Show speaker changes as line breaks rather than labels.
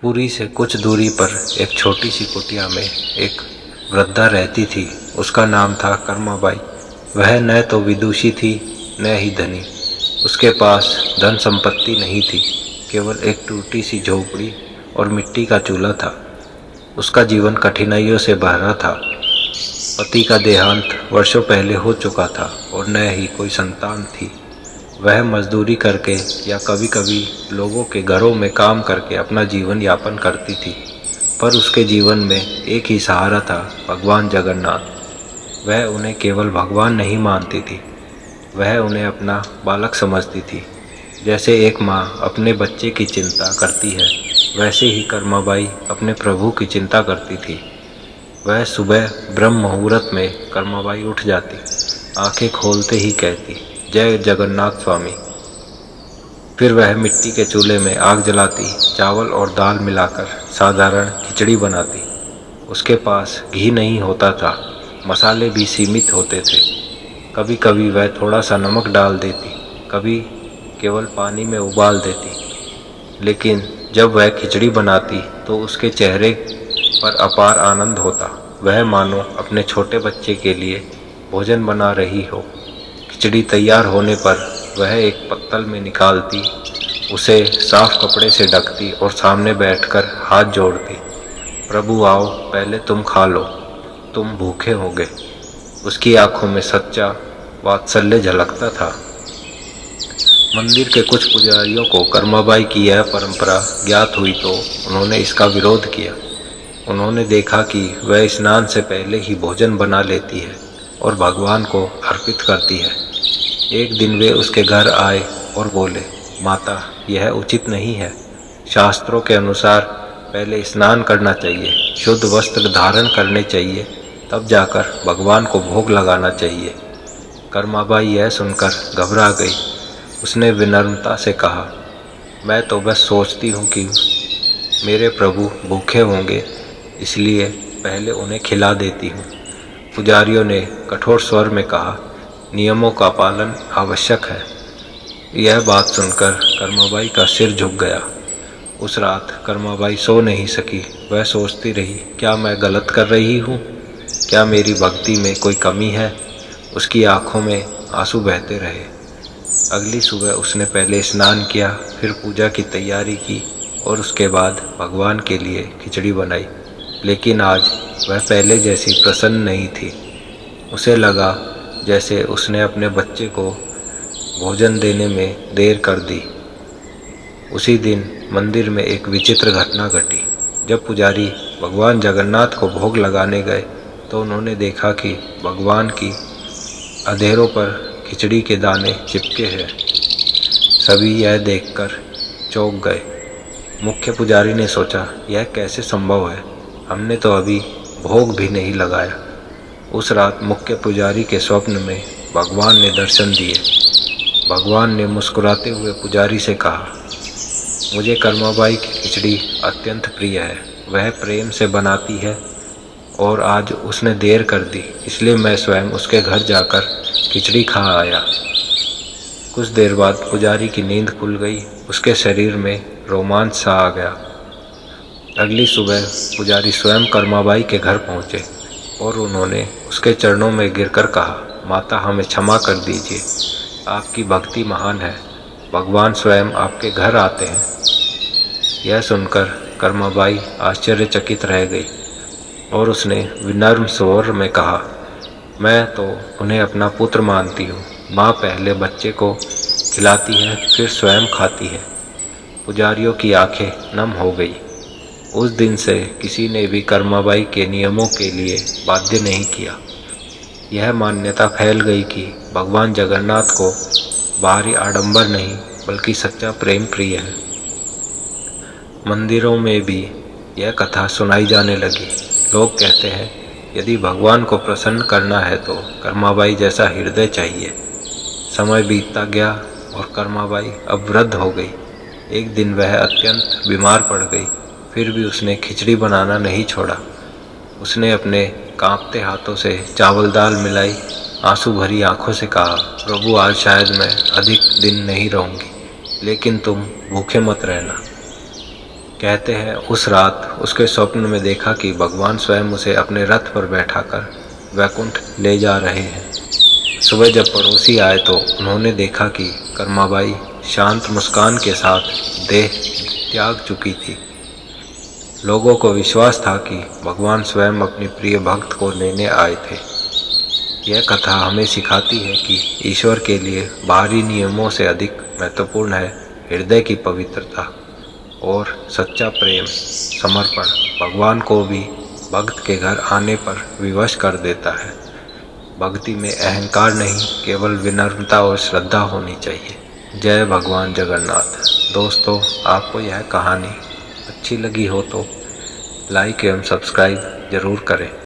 पुरी से कुछ दूरी पर एक छोटी सी कुटिया में एक वृद्धा रहती थी। उसका नाम था कर्माबाई। वह न तो विदुषी थी न ही धनी। उसके पास धन संपत्ति नहीं थी, केवल एक टूटी सी झोपड़ी और मिट्टी का चूल्हा था। उसका जीवन कठिनाइयों से भरा था। पति का देहांत वर्षों पहले हो चुका था और न ही कोई संतान थी। वह मजदूरी करके या कभी कभी लोगों के घरों में काम करके अपना जीवन यापन करती थी, पर उसके जीवन में एक ही सहारा था, भगवान जगन्नाथ। वह उन्हें केवल भगवान नहीं मानती थी, वह उन्हें अपना बालक समझती थी। जैसे एक माँ अपने बच्चे की चिंता करती है, वैसे ही कर्माबाई अपने प्रभु की चिंता करती थी। वह सुबह ब्रह्म मुहूर्त में कर्माबाई उठ जाती, आंखें खोलते ही कहती, जय जगन्नाथ स्वामी। फिर वह मिट्टी के चूल्हे में आग जलाती, चावल और दाल मिलाकर साधारण खिचड़ी बनाती। उसके पास घी नहीं होता था, मसाले भी सीमित होते थे। कभी कभी वह थोड़ा सा नमक डाल देती, कभी केवल पानी में उबाल देती। लेकिन जब वह खिचड़ी बनाती तो उसके चेहरे पर अपार आनंद होता। वह मानो अपने छोटे बच्चे के लिए भोजन बना रही हो। खिचड़ी तैयार होने पर वह एक पत्तल में निकालती, उसे साफ कपड़े से ढकती और सामने बैठकर हाथ जोड़ती, प्रभु आओ, पहले तुम खा लो, तुम भूखे होगे। उसकी आंखों में सच्चा वात्सल्य झलकता था। मंदिर के कुछ पुजारियों को कर्माबाई की यह परंपरा ज्ञात हुई तो उन्होंने इसका विरोध किया। उन्होंने देखा कि वह स्नान से पहले ही भोजन बना लेती है और भगवान को अर्पित करती है। एक दिन वे उसके घर आए और बोले, माता, यह उचित नहीं है। शास्त्रों के अनुसार पहले स्नान करना चाहिए, शुद्ध वस्त्र धारण करने चाहिए, तब जाकर भगवान को भोग लगाना चाहिए। कर्माबाई यह सुनकर घबरा गई। उसने विनम्रता से कहा, मैं तो बस सोचती हूँ कि मेरे प्रभु भूखे होंगे, इसलिए पहले उन्हें खिला देती हूँ। पुजारियों ने कठोर स्वर में कहा, नियमों का पालन आवश्यक है। यह बात सुनकर कर्माबाई का सिर झुक गया। उस रात कर्माबाई सो नहीं सकी। वह सोचती रही, क्या मैं गलत कर रही हूँ? क्या मेरी भक्ति में कोई कमी है? उसकी आंखों में आंसू बहते रहे। अगली सुबह उसने पहले स्नान किया, फिर पूजा की तैयारी की और उसके बाद भगवान के लिए खिचड़ी बनाई। लेकिन आज वह पहले जैसी प्रसन्न नहीं थी। उसे लगा जैसे उसने अपने बच्चे को भोजन देने में देर कर दी। उसी दिन मंदिर में एक विचित्र घटना घटी। जब पुजारी भगवान जगन्नाथ को भोग लगाने गए तो उन्होंने देखा कि भगवान की अधेरों पर खिचड़ी के दाने चिपके हैं। सभी यह देखकर चौंक गए। मुख्य पुजारी ने सोचा, यह कैसे संभव है? हमने तो अभी भोग भी नहीं लगाया। उस रात मुख्य पुजारी के स्वप्न में भगवान ने दर्शन दिए। भगवान ने मुस्कुराते हुए पुजारी से कहा, मुझे कर्माबाई की खिचड़ी अत्यंत प्रिय है। वह प्रेम से बनाती है और आज उसने देर कर दी, इसलिए मैं स्वयं उसके घर जाकर खिचड़ी खा आया। कुछ देर बाद पुजारी की नींद खुल गई। उसके शरीर में रोमांच सा आ गया। अगली सुबह पुजारी स्वयं कर्माबाई के घर पहुँचे और उन्होंने उसके चरणों में गिरकर कहा, माता, हमें क्षमा कर दीजिए। आपकी भक्ति महान है। भगवान स्वयं आपके घर आते हैं। यह सुनकर कर्माबाई आश्चर्यचकित रह गई और उसने विनम्र स्वर में कहा, मैं तो उन्हें अपना पुत्र मानती हूँ। माँ पहले बच्चे को खिलाती है, फिर स्वयं खाती है। पुजारियों की आंखें नम हो गई। उस दिन से किसी ने भी कर्माबाई के नियमों के लिए बाध्य नहीं किया। यह मान्यता फैल गई कि भगवान जगन्नाथ को बाहरी आडंबर नहीं बल्कि सच्चा प्रेम प्रिय है। मंदिरों में भी यह कथा सुनाई जाने लगी। लोग कहते हैं, यदि भगवान को प्रसन्न करना है तो कर्माबाई जैसा हृदय चाहिए। समय बीतता गया और कर्माबाई अब वृद्ध हो गई। एक दिन वह अत्यंत बीमार पड़ गई। फिर भी उसने खिचड़ी बनाना नहीं छोड़ा। उसने अपने कांपते हाथों से चावल दाल मिलाई, आंसू भरी आंखों से कहा, प्रभु, आज शायद मैं अधिक दिन नहीं रहूँगी, लेकिन तुम भूखे मत रहना। कहते हैं उस रात उसके स्वप्न में देखा कि भगवान स्वयं उसे अपने रथ पर बैठाकर वैकुंठ ले जा रहे हैं। सुबह जब पड़ोसी आए तो उन्होंने देखा कि कर्माबाई शांत मुस्कान के साथ देह त्याग चुकी थी। लोगों को विश्वास था कि भगवान स्वयं अपने प्रिय भक्त को लेने आए थे। यह कथा हमें सिखाती है कि ईश्वर के लिए बाहरी नियमों से अधिक महत्वपूर्ण है हृदय की पवित्रता और सच्चा प्रेम। समर्पण भगवान को भी भक्त के घर आने पर विवश कर देता है। भक्ति में अहंकार नहीं, केवल विनम्रता और श्रद्धा होनी चाहिए। जय भगवान जगन्नाथ। दोस्तों, आपको यह कहानी अच्छी लगी हो तो लाइक एवं सब्सक्राइब जरूर करें।